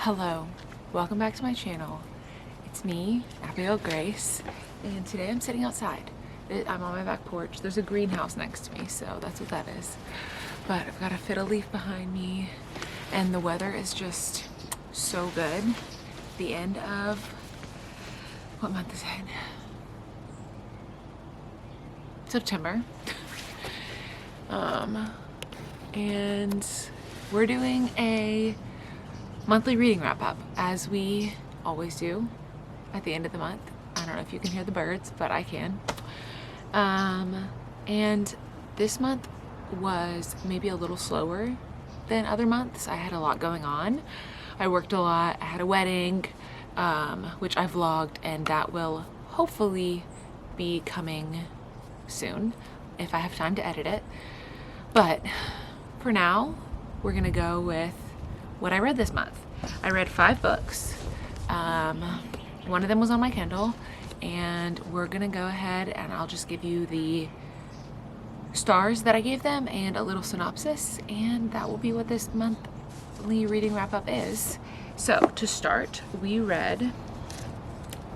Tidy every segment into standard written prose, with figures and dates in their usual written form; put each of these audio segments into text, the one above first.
Hello, welcome back to my channel. It's me, Abigail Grace, and today I'm sitting outside. I'm on my back porch. There's a greenhouse next to me, so that's what that is. But I've got a fiddle leaf behind me, and the weather is just so good. The end of, what month is it? September. And we're doing a monthly reading wrap up, as we always do at the end of the month. I don't know if you can hear the birds, but I can. And this month was maybe a little slower than other months. I had a lot going on. I worked a lot. I had a wedding, which I vlogged, and that will hopefully be coming soon if I have time to edit it. But for now, we're gonna go with what I read this month. I read 5 books. One of them was on my Kindle, and we're gonna go ahead and I'll just give you the stars that I gave them and a little synopsis, and that will be what this monthly reading wrap up is. So to start, we read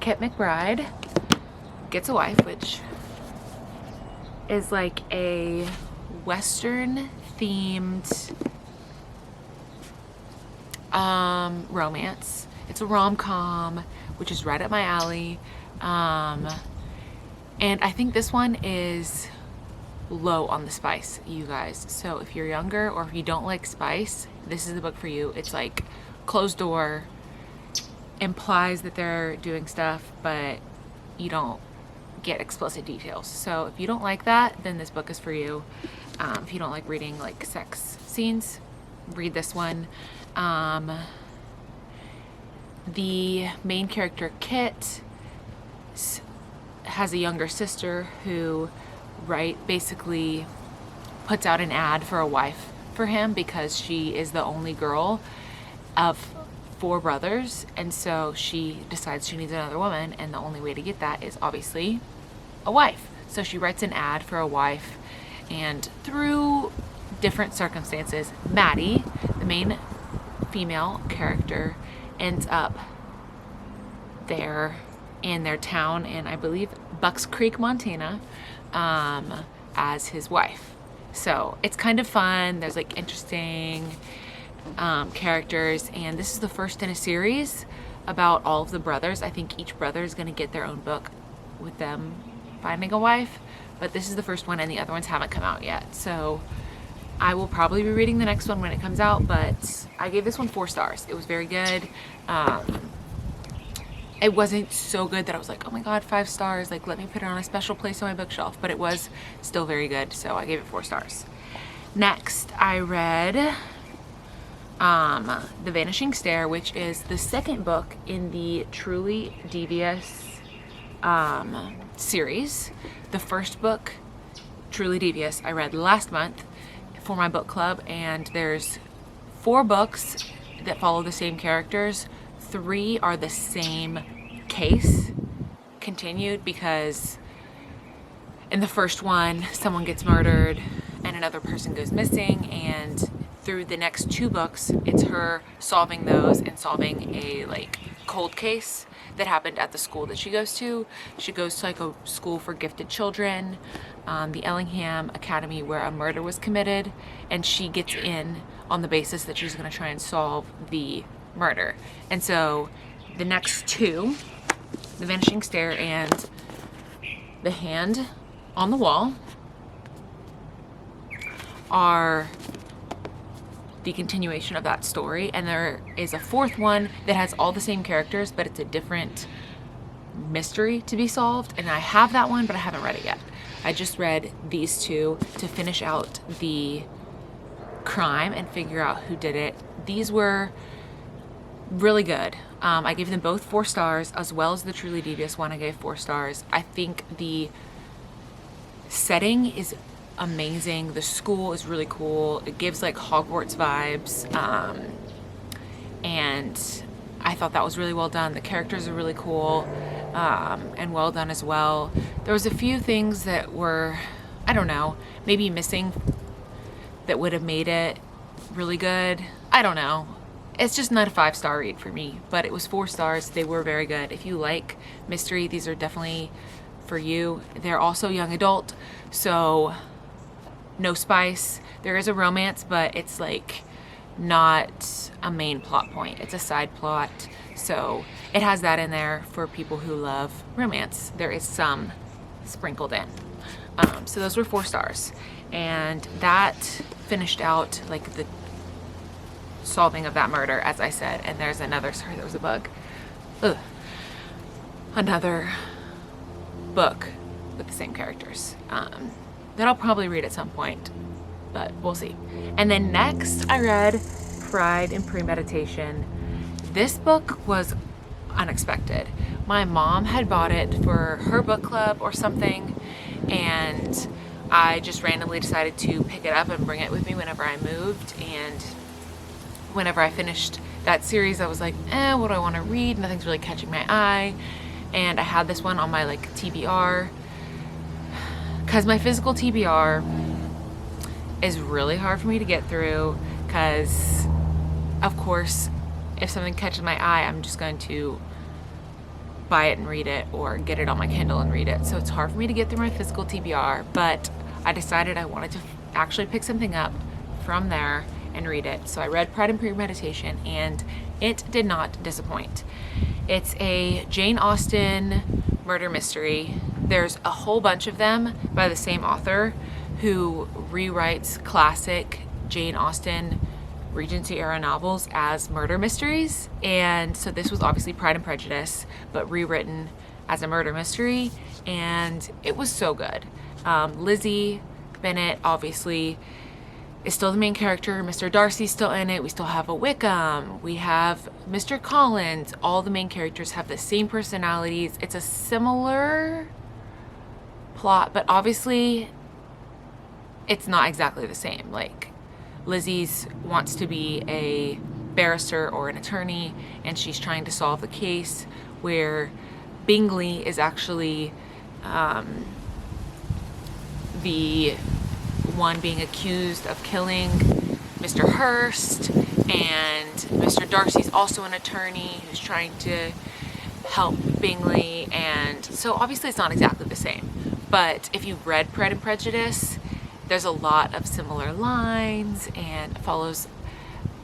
McBride Gets a Wife, which is like a Western themed romance. It's a rom-com, which is right up my alley. And I think this one is low on the spice, you guys. So if you're younger or if you don't like spice, this is the book for you. It's like closed door, implies that they're doing stuff, but you don't get explicit details. So if you don't like that, then this book is for you. If you don't like reading like sex scenes, read this one. The main character, Kit, has a younger sister who basically puts out an ad for a wife for him because she is the only girl of 4 brothers, and so she decides she needs another woman, and the only way to get that is obviously a wife. So she writes an ad for a wife, and through different circumstances, Maddie, the main female character, ends up there in their town in, I believe, Bucks Creek, Montana, as his wife. So it's kind of fun. There's like interesting characters, and this is the first in a series about all of the brothers. I think each brother is going to get their own book with them finding a wife, but this is the first one, and the other ones haven't come out yet. So I will probably be reading the next one when it comes out, but I gave this one 4 stars. It was very good. It wasn't so good that I was like, oh my god, 5 stars, like let me put it on a special place on my bookshelf, but it was still very good, so I gave it 4 stars. Next, I read The Vanishing Stair, which is the second book in the Truly Devious series. The first book, Truly Devious, I read last month for my book club, and there's 4 books that follow the same characters. 3 are the same case continued, because in the first one someone gets murdered and another person goes missing, and through the next 2 books it's her solving those and solving a like cold case that happened at the school that she goes to. She goes to like a school for gifted children, the Ellingham Academy, where a murder was committed, and she gets in on the basis that she's going to try and solve the murder. And so the next 2, The Vanishing Stair and The Hand on the Wall, are the continuation of that story, and there is a 4th one that has all the same characters, but it's a different mystery to be solved, and I have that one, but I haven't read it yet. I just read these 2 to finish out the crime and figure out who did it. These were really good. I gave them both 4 stars, as well as the Truly Devious one I gave 4 stars. I think the setting is amazing. The school is really cool. It gives like Hogwarts vibes, and I thought that was really well done. The characters are really cool, and well done as well. There was a few things that were, I don't know, maybe missing that would have made it really good. I don't know. it's just not a 5-star read for me, but it was 4 stars. They were very good. If you like mystery, these are definitely for you. They're also young adult, so no spice. There is a romance, but it's like not a main plot point. It's a side plot, so it has that in there for people who love romance. There is some sprinkled in. So those were 4 stars, and that finished out like the solving of that murder, as I said. And there's another, sorry, there was a bug. Ugh. Another book with the same characters that I'll probably read at some point, but we'll see. And then next I read Pride and Premeditation. This book was unexpected. My mom had bought it for her book club or something, and I just randomly decided to pick it up and bring it with me whenever I moved. And whenever I finished that series, I was like, what do I want to read? Nothing's really catching my eye. And I had this one on my like TBR, because my physical TBR is really hard for me to get through, because of course if something catches my eye, I'm just going to buy it and read it, or get it on my Kindle and read it. So it's hard for me to get through my physical TBR, but I decided I wanted to actually pick something up from there and read it. So I read Pride and Premeditation, and it did not disappoint. It's a Jane Austen murder mystery. There's a whole bunch of them by the same author who rewrites classic Jane Austen Regency era novels as murder mysteries. And so this was obviously Pride and Prejudice, but rewritten as a murder mystery, and it was so good. Lizzie Bennet obviously is still the main character. Mr. Darcy's still in it. We still have a Wickham. We have Mr. Collins. All the main characters have the same personalities. It's a similar plot, but obviously it's not exactly the same. Like, Lizzie's wants to be a barrister or an attorney, and she's trying to solve the case, where Bingley is actually the one being accused of killing Mr. Hurst, and Mr. Darcy's also an attorney who's trying to help Bingley. And so obviously it's not exactly the same, but if you've read Pride and Prejudice, there's a lot of similar lines and follows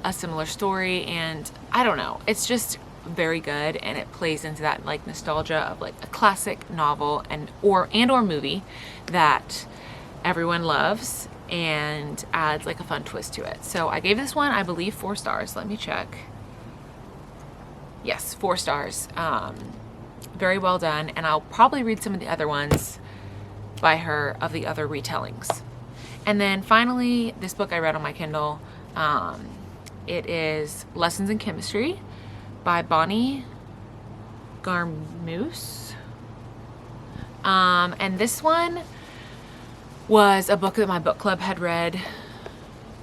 a similar story, and I don't know, it's just very good, and it plays into that like nostalgia of like a classic novel and or movie that everyone loves, and adds like a fun twist to it. So I gave this one, I believe, 4 stars. Let me check. Yes, 4 stars. Very well done, and I'll probably read some of the other ones by her of the other retellings. And then finally, this book I read on my Kindle. It is Lessons in Chemistry by Bonnie Garmoose. And this one was a book that my book club had read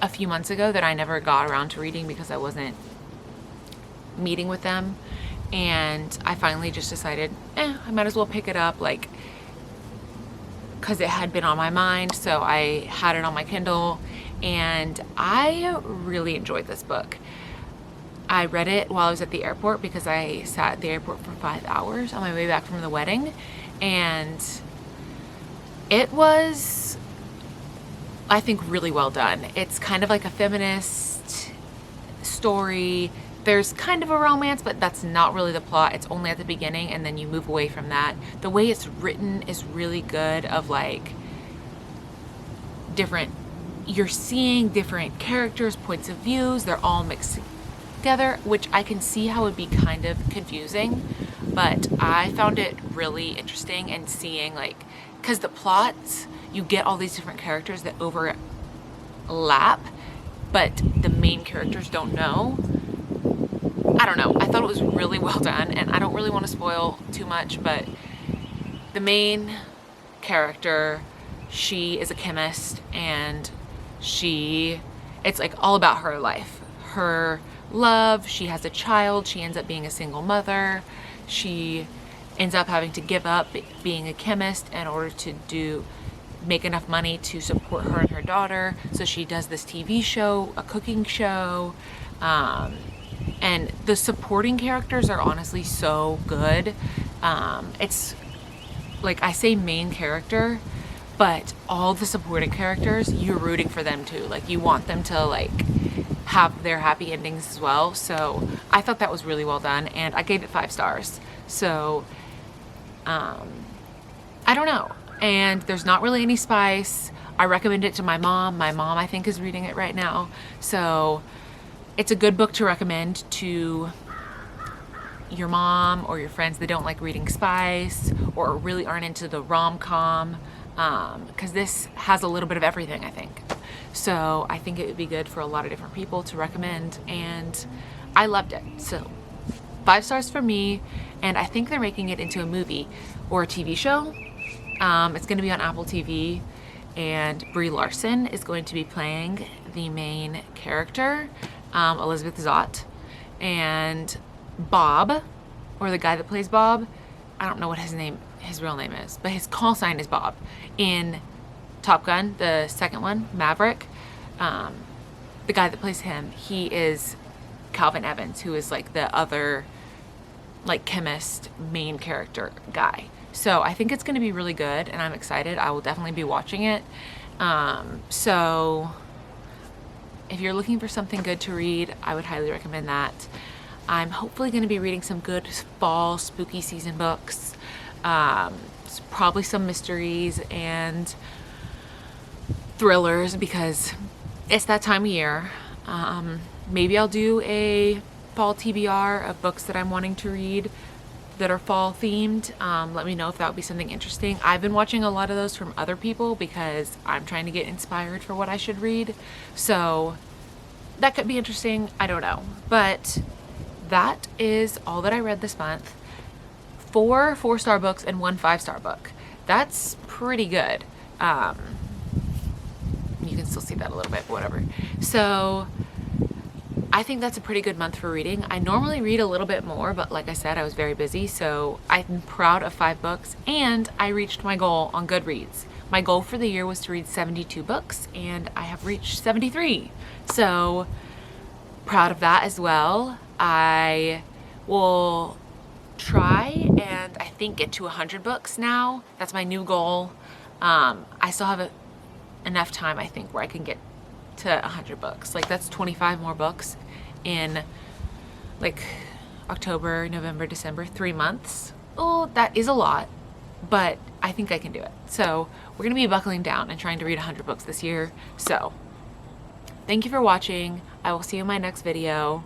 a few months ago that I never got around to reading because I wasn't meeting with them. And I finally just decided, I might as well pick it up, like, because it had been on my mind. So I had it on my Kindle, and I really enjoyed this book. I read it while I was at the airport because I sat at the airport for 5 hours on my way back from the wedding, and it was, I think, really well done. It's kind of like a feminist story. There's kind of a romance, but that's not really the plot. It's only at the beginning, and then you move away from that. The way it's written is really good, of like different, you're seeing different characters, points of views, they're all mixed together, which I can see how would be kind of confusing, but I found it really interesting. And seeing, like, because the plots, you get all these different characters that overlap, but the main characters don't know. I don't know, I thought it was really well done, and I don't really want to spoil too much, but the main character, she is a chemist, and it's like all about her life, her love. She has a child, she ends up being a single mother, she ends up having to give up being a chemist in order to make enough money to support her and her daughter. So she does this TV show, a cooking show, And the supporting characters are honestly so good. It's like, I say main character, but all the supporting characters, you're rooting for them too. Like, you want them to like have their happy endings as well. So I thought that was really well done, and I gave it 5 stars. So I don't know. And there's not really any spice. I recommend it to my mom. My mom, I think, is reading it right now. So it's a good book to recommend to your mom or your friends that don't like reading spice or really aren't into the rom-com, because this has a little bit of everything, I think. So I think it would be good for a lot of different people to recommend, and I loved it. So 5 stars for me, and I think they're making it into a movie or a TV show. It's going to be on Apple TV, and Brie Larson is going to be playing the main character, Elizabeth Zott, and Bob, or the guy that plays Bob, I don't know what his real name is, but his call sign is Bob in Top Gun, the second one, Maverick. The guy that plays him, he is Calvin Evans, who is like the other like chemist main character guy. So I think it's going to be really good, and I'm excited. I will definitely be watching it. So if you're looking for something good to read, I would highly recommend that. I'm hopefully going to be reading some good fall spooky season books. Probably some mysteries and thrillers, because it's that time of year. Maybe I'll do a fall TBR of books that I'm wanting to read that are fall themed. Let me know if that would be something interesting. I've been watching a lot of those from other people because I'm trying to get inspired for what I should read. So that could be interesting. I don't know. But that is all that I read this month. 4 4-star books and 1 5-star book. That's pretty good. You can still see that a little bit, but whatever. So I think that's a pretty good month for reading. I normally read a little bit more, but like I said, I was very busy. So I'm proud of 5 books, and I reached my goal on Goodreads. My goal for the year was to read 72 books, and I have reached 73. So proud of that as well. I will try and I think get to 100 books now. That's my new goal. I still have enough time, I think, where I can get to 100 books. Like, that's 25 more books in like October, November, December, 3 months. Oh, that is a lot, but I think I can do it. So we're gonna be buckling down and trying to read 100 books this year. So thank you for watching. I will see you in my next video.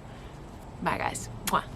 Bye guys. Mwah.